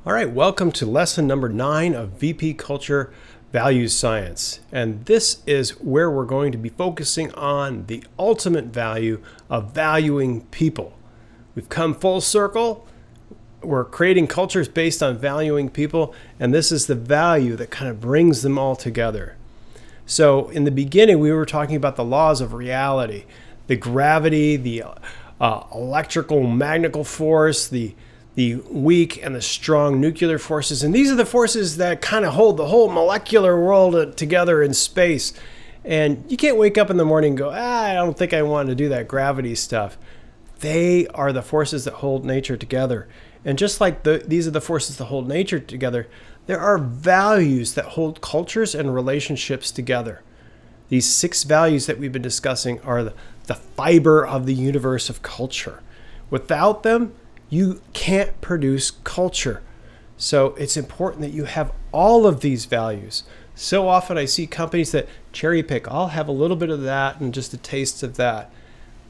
All right, welcome to lesson number 9 of VP Culture Values Science. And this is where we're going to be focusing on the ultimate value of valuing people. We've come full circle. We're creating cultures based on valuing people, and this is the value that kind of brings them all together. So in the beginning, we were talking about the laws of reality, the gravity, the electrical magnetical force, the weak and the strong nuclear forces. And these are the forces that kind of hold the whole molecular world together in space. And you can't wake up in the morning and go, I don't think I want to do that gravity stuff. They are the forces that hold nature together. And just like these are the forces that hold nature together, there are values that hold cultures and relationships together. These 6 values that we've been discussing are the fiber of the universe of culture. Without them, you can't produce culture. So it's important that you have all of these values. So often I see companies that cherry pick, I'll have a little bit of that and just a taste of that.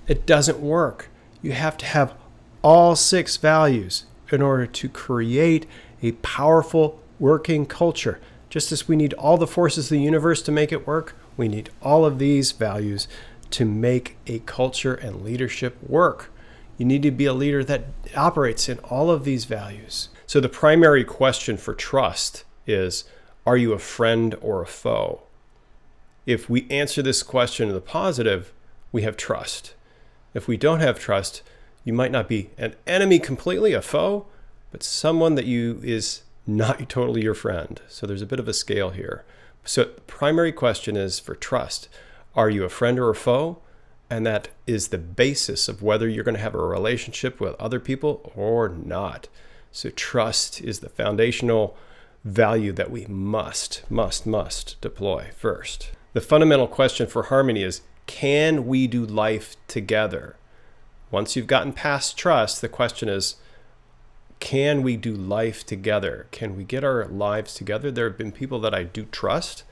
It doesn't work. You have to have all 6 values in order to create a powerful working culture. Just as we need all the forces of the universe to make it work, we need all of these values to make a culture and leadership work. You need to be a leader that operates in all of these values. So the primary question for trust is, are you a friend or a foe? If we answer this question in the positive, we have trust. If we don't have trust, you might not be an enemy completely, a foe, but someone that is not totally your friend. So there's a bit of a scale here. So the primary question is for trust. Are you a friend or a foe? And that is the basis of whether you're going to have a relationship with other people or not. So trust is the foundational value that we must deploy first. The fundamental question for harmony is, can we do life together? Once you've gotten past trust, the question is, can we do life together? Can we get our lives together? There have been people that I do trust,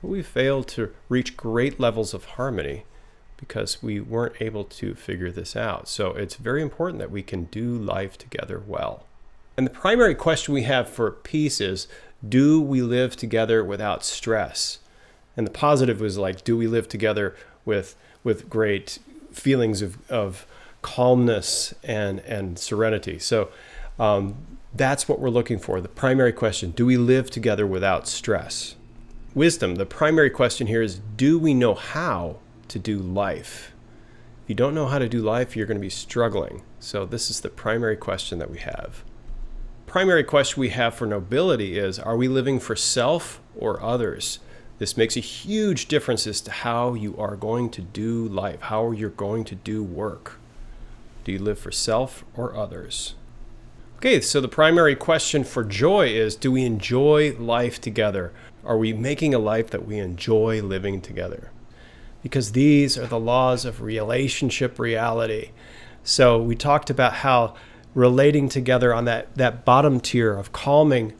but we failed to reach great levels of harmony because we weren't able to figure this out. So it's very important that we can do life together well. And the primary question we have for peace is, do we live together without stress? And the positive was like, do we live together with great feelings of calmness and serenity? So that's what we're looking for. The primary question, do we live together without stress? Wisdom, the primary question here is, do we know how to do life? If you don't know how to do life, you're going to be struggling. So this is the primary question that we have. Primary question we have for nobility is, are we living for self or others? This makes a huge difference as to how you are going to do life, how you're going to do work. Do you live for self or others? Okay, so the primary question for joy is, do we enjoy life together? Are we making a life that we enjoy living together? Because these are the laws of relationship reality. So we talked about how relating together on that bottom tier of calming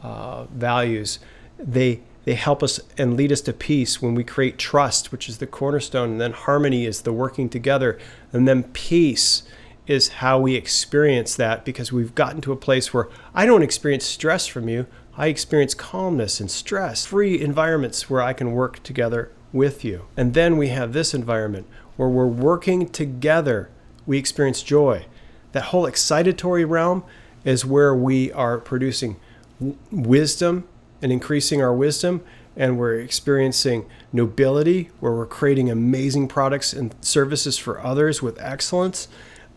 values, they help us and lead us to peace when we create trust, which is the cornerstone, and then harmony is the working together, and then peace is how we experience that, because we've gotten to a place where I don't experience stress from you. I experience calmness and stress-free environments where I can work together with you. And then we have this environment where we're working together. We experience joy. That whole excitatory realm is where we are producing wisdom and increasing our wisdom, and we're experiencing nobility, where we're creating amazing products and services for others with excellence.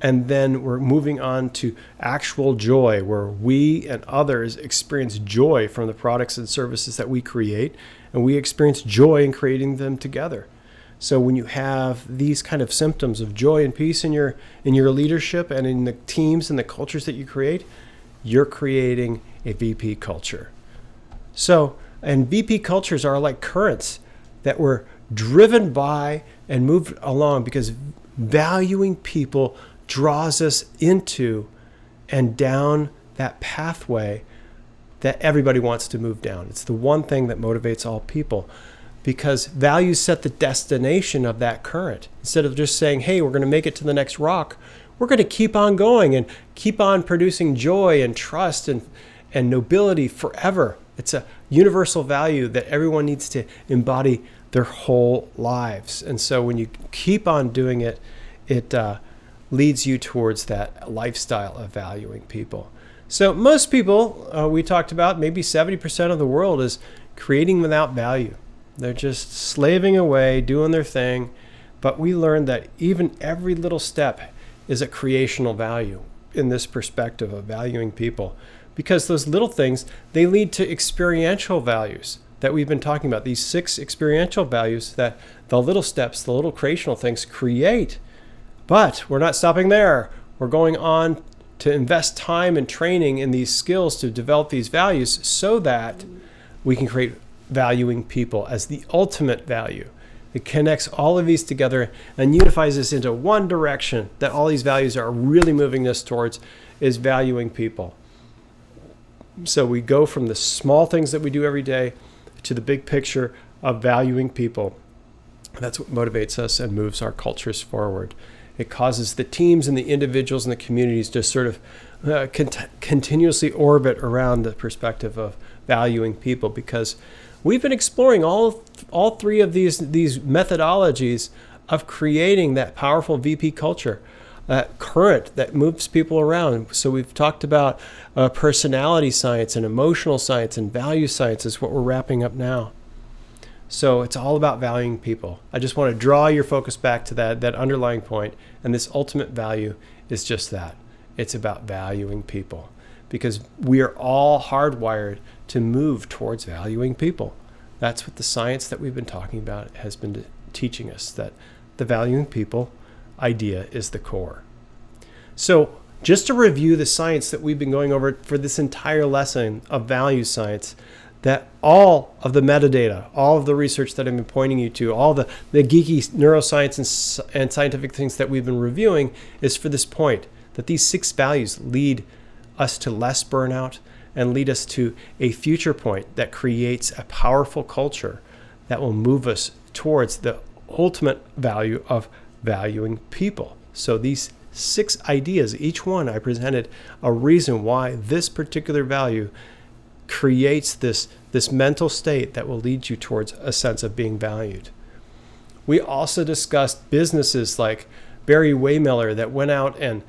And then we're moving on to actual joy, where we and others experience joy from the products and services that we create, and we experience joy in creating them together. So when you have these kind of symptoms of joy and peace in your leadership and in the teams and the cultures that you create, you're creating a VP culture. So, and VP cultures are like currents that we're driven by and moved along, because valuing people draws us into and down that pathway that everybody wants to move down. It's the one thing that motivates all people, because values set the destination of that current. Instead of just saying, hey, we're going to make it to the next rock, we're going to keep on going and keep on producing joy and trust and nobility forever. It's a universal value that everyone needs to embody their whole lives. And so when you keep on doing it, it leads you towards that lifestyle of valuing people. So most people, we talked about, maybe 70% of the world is creating without value. They're just slaving away, doing their thing. But we learned that even every little step is a creational value in this perspective of valuing people. Because those little things, they lead to experiential values that we've been talking about. These 6 experiential values that the little steps, the little creational things create. But we're not stopping there. We're going on to invest time and training in these skills to develop these values so that we can create valuing people as the ultimate value. It connects all of these together and unifies us into one direction that all these values are really moving us towards, is valuing people. So we go from the small things that we do every day to the big picture of valuing people. That's what motivates us and moves our cultures forward. It causes the teams and the individuals and the communities to sort of continuously orbit around the perspective of valuing people, because we've been exploring all 3 of these methodologies of creating that powerful VP culture, that current that moves people around. So we've talked about personality science and emotional science and value science is what we're wrapping up now. So it's all about valuing people. I just want to draw your focus back to that underlying point. And this ultimate value is just that. It's about valuing people, because we are all hardwired to move towards valuing people. That's what the science that we've been talking about has been teaching us, that the valuing people idea is the core. So just to review the science that we've been going over for this entire lesson of value science, that all of the metadata, all of the research that I've been pointing you to, all the geeky neuroscience and scientific things that we've been reviewing is for this point, that these 6 values lead us to less burnout and lead us to a future point that creates a powerful culture that will move us towards the ultimate value of valuing people. So these 6 ideas, each one I presented a reason why this particular value creates this mental state that will lead you towards a sense of being valued. We also discussed businesses like Barry Waymiller that went out and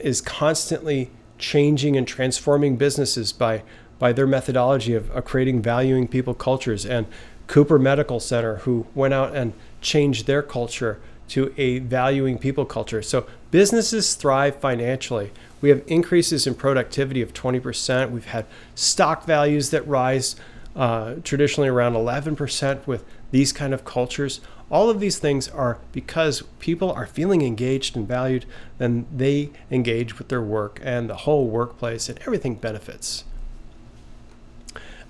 is constantly changing and transforming businesses by their methodology of creating valuing people cultures, and Cooper Medical Center, who went out and changed their culture to a valuing people culture. So businesses thrive financially. We have increases in productivity of 20%. We've had stock values that rise traditionally around 11% with these kind of cultures. All of these things are because people are feeling engaged and valued, and they engage with their work, and the whole workplace and everything benefits.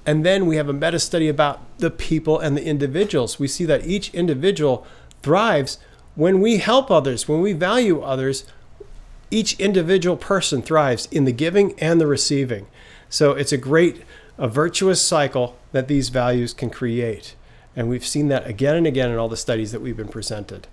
And then we have a meta study about the people and the individuals. We see that each individual thrives when we help others, when we value others. Each individual person thrives in the giving and the receiving. So it's a virtuous cycle that these values can create. And we've seen that again and again in all the studies that we've been presented.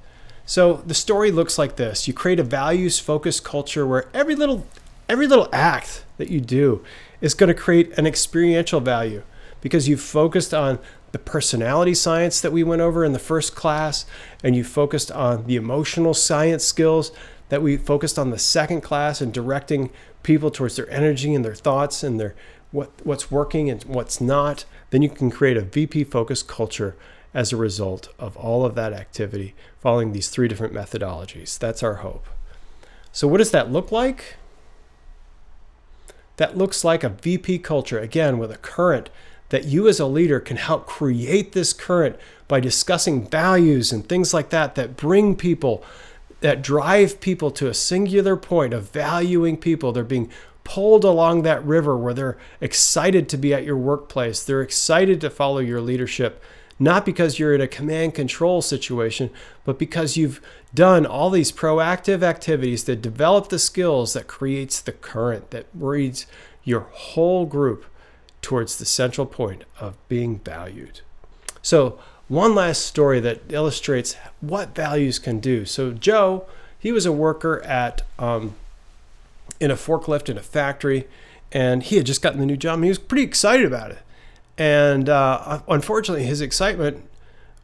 So the story looks like this. You create a values-focused culture where every little act that you do is going to create an experiential value, because you've focused on the personality science that we went over in the first class, and you focused on the emotional science skills that we focused on the second class, and directing people towards their energy and their thoughts and their what's working and what's not. Then you can create a VP-focused culture as a result of all of that activity, following these 3 different methodologies. That's our hope. So what does that look like? That looks like a VP culture, again, with a current that you as a leader can help create this current by discussing values and things like that bring people, that drive people to a singular point of valuing people. They're being pulled along that river where they're excited to be at your workplace. They're excited to follow your leadership, not because you're in a command control situation, but because you've done all these proactive activities that develop the skills that creates the current that leads your whole group towards the central point of being valued. So one last story that illustrates what values can do. So Joe, he was a worker at in a forklift in a factory, And he had just gotten the new job, and he was pretty excited about it. And unfortunately, his excitement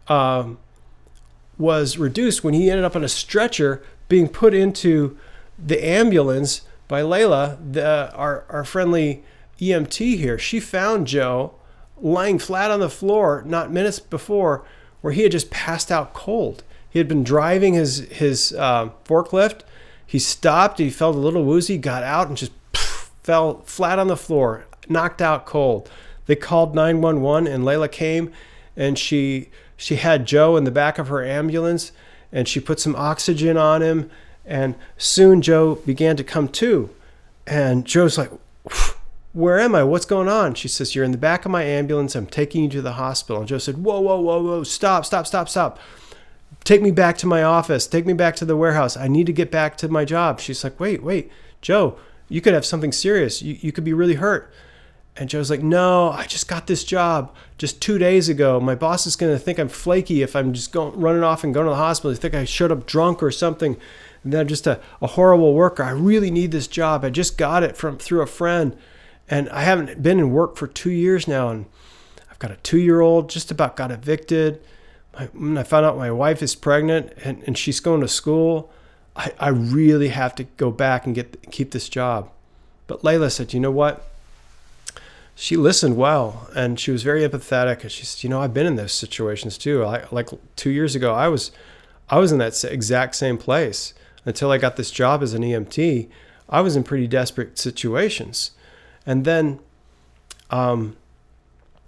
was reduced when he ended up on a stretcher being put into the ambulance by Layla, our friendly EMT here. She found Joe lying flat on the floor not minutes before, where he had just passed out cold. He had been driving his forklift. He stopped. He felt a little woozy, got out, and just fell flat on the floor, knocked out cold. They called 911, and Layla came, and she had Joe in the back of her ambulance, and she put some oxygen on him, and soon Joe began to come to. And Joe's like, where am I? What's going on? She says, you're in the back of my ambulance. I'm taking you to the hospital. And Joe said, whoa, stop. Take me back to my office. Take me back to the warehouse. I need to get back to my job. She's like, wait, Joe, you could have something serious. You could be really hurt. And Joe's like, no, I just got this job just 2 days ago. My boss is going to think I'm flaky if I'm just running off and going to the hospital. They think I showed up drunk or something. And then I'm just a horrible worker. I really need this job. I just got it through a friend. And I haven't been in work for 2 years now. And I've got a 2-year-old, just about got evicted. When I found out my wife is pregnant and she's going to school, I really have to go back and keep this job. But Layla said, you know what? She listened well, and she was very empathetic. And she said, I've been in those situations too. Like 2 years ago, I was in that exact same place. Until I got this job as an EMT, I was in pretty desperate situations. And then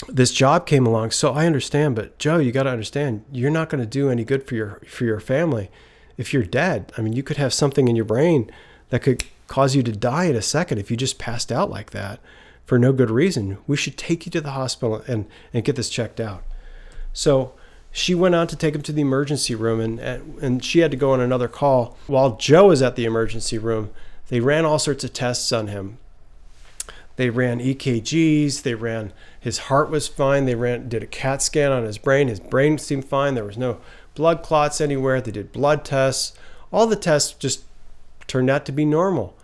this job came along. So I understand, but Joe, you got to understand, you're not going to do any good for your family if you're dead. I mean, you could have something in your brain that could cause you to die in a second if you just passed out like that for no good reason. We should take you to the hospital and get this checked out. So she went on to take him to the emergency room, and she had to go on another call. While Joe was at the emergency room, they ran all sorts of tests on him. They ran EKGs. His heart was fine. They did a CAT scan on his brain. His brain seemed fine. There was no blood clots anywhere. They did blood tests. All the tests just turned out to be normal.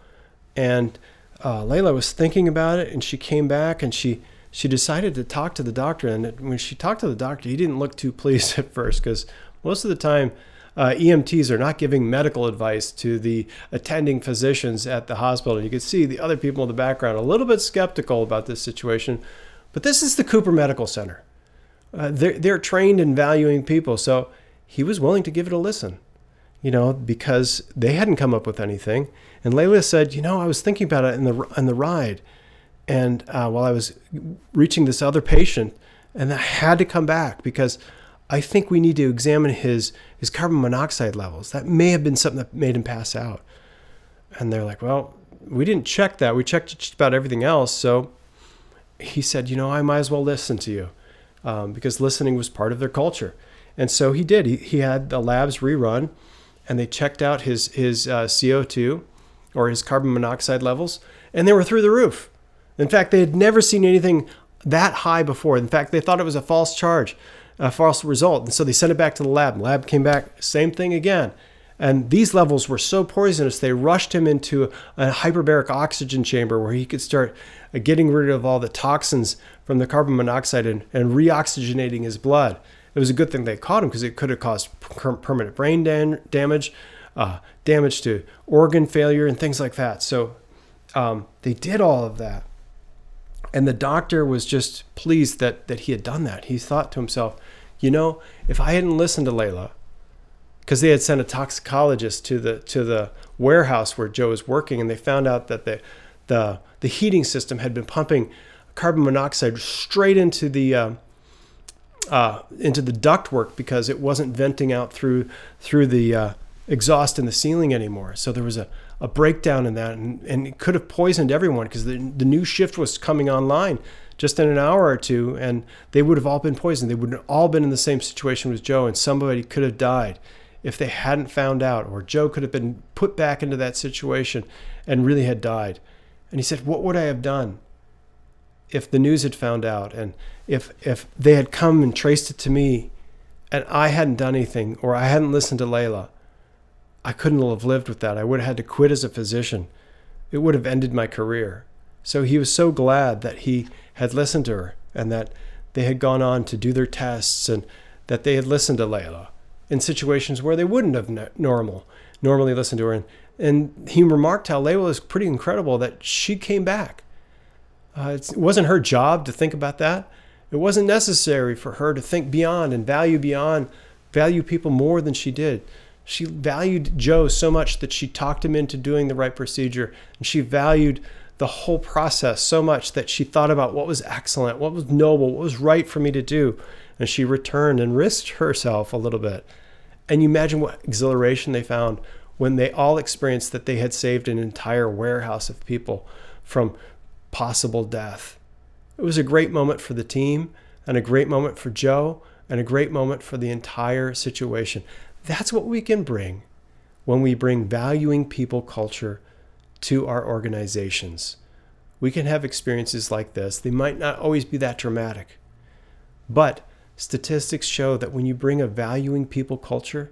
And Layla was thinking about it, and she came back, and she decided to talk to the doctor. And when she talked to the doctor, he didn't look too pleased at first, because most of the time EMTs are not giving medical advice to the attending physicians at the hospital. You could see the other people in the background a little bit skeptical about this situation. But this is the Cooper Medical Center. They're trained in valuing people. So he was willing to give it a listen, because they hadn't come up with anything. And Layla said, I was thinking about it in the ride. And while I was reaching this other patient, and I had to come back because I think we need to examine his carbon monoxide levels. That may have been something that made him pass out. And they're like, well, we didn't check that. We checked just about everything else. So he said, I might as well listen to you because listening was part of their culture. And so he did. He had the labs rerun, and they checked out his CO2 or his carbon monoxide levels, and they were through the roof. In fact, they had never seen anything that high before. In fact, they thought it was a false charge, a false result. And so they sent it back to the lab. The lab came back, same thing again. And these levels were so poisonous, they rushed him into a hyperbaric oxygen chamber where he could start getting rid of all the toxins from the carbon monoxide and reoxygenating his blood. It was a good thing they caught him because it could have caused permanent brain damage, damage to organ failure, and things like that. So they did all of that. And the doctor was just pleased that he had done that. He thought to himself, if I hadn't listened to Layla, because they had sent a toxicologist to the warehouse where Joe was working, and they found out that the heating system had been pumping carbon monoxide straight into the ductwork because it wasn't venting out through the exhaust in the ceiling anymore. So there was a breakdown in that, and it could have poisoned everyone because the new shift was coming online just in an hour or two, and they would have all been poisoned. They would have all been in the same situation with Joe, and somebody could have died if they hadn't found out, or Joe could have been put back into that situation and really had died. And he said, what would I have done if the news had found out, and if they had come and traced it to me and I hadn't done anything, or I hadn't listened to Layla? I couldn't have lived with that. I would have had to quit as a physician. It would have ended my career. So he was so glad that he had listened to her and that they had gone on to do their tests and that they had listened to Layla in situations where they wouldn't have normally listened to her. And he remarked how Layla was pretty incredible that she came back. It wasn't her job to think about that. It wasn't necessary for her to think beyond and value people more than she did. She valued Joe so much that she talked him into doing the right procedure. And she valued the whole process so much that she thought about what was excellent, what was noble, what was right for me to do. And she returned and risked herself a little bit. And you imagine what exhilaration they found when they all experienced that they had saved an entire warehouse of people from possible death. It was a great moment for the team and a great moment for Joe and a great moment for the entire situation. That's what we can bring when we bring valuing people culture to our organizations. We can have experiences like this. They might not always be that dramatic, but statistics show that when you bring a valuing people culture,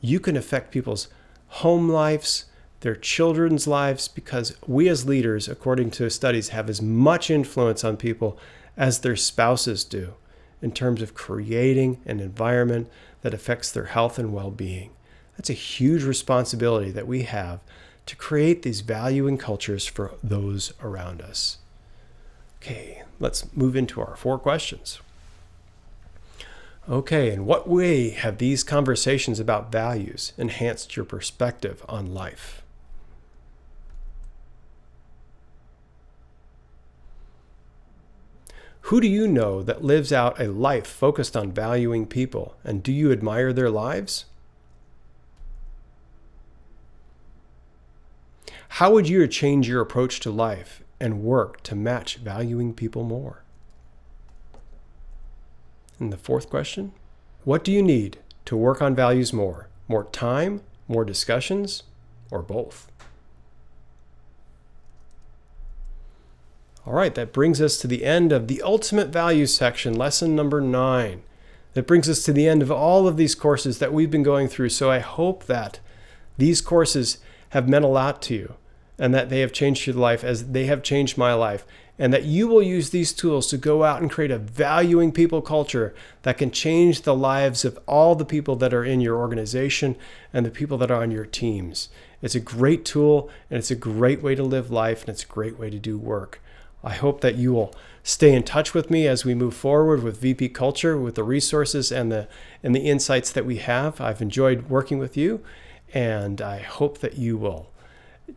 you can affect people's home lives, their children's lives, because we as leaders, according to studies, have as much influence on people as their spouses do in terms of creating an environment that affects their health and well-being. That's a huge responsibility that we have to create these valuing cultures for those around us. Okay, let's move into our 4 questions. Okay, in what way have these conversations about values enhanced your perspective on life? Who do you know that lives out a life focused on valuing people, and do you admire their lives? How would you change your approach to life and work to match valuing people more? And the 4th question, what do you need to work on values more? More time, more discussions, or both? All right, that brings us to the end of the Ultimate Values section, lesson number 9. That brings us to the end of all of these courses that we've been going through. So I hope that these courses have meant a lot to you and that they have changed your life as they have changed my life, and that you will use these tools to go out and create a valuing people culture that can change the lives of all the people that are in your organization and the people that are on your teams. It's a great tool, and it's a great way to live life, and it's a great way to do work. I hope that you will stay in touch with me as we move forward with VP Culture, with the resources and the insights that we have. I've enjoyed working with you, and I hope that you will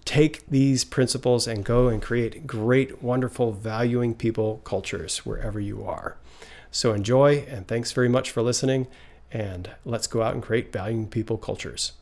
take these principles and go and create great, wonderful, valuing people cultures wherever you are. So enjoy, and thanks very much for listening, and let's go out and create valuing people cultures.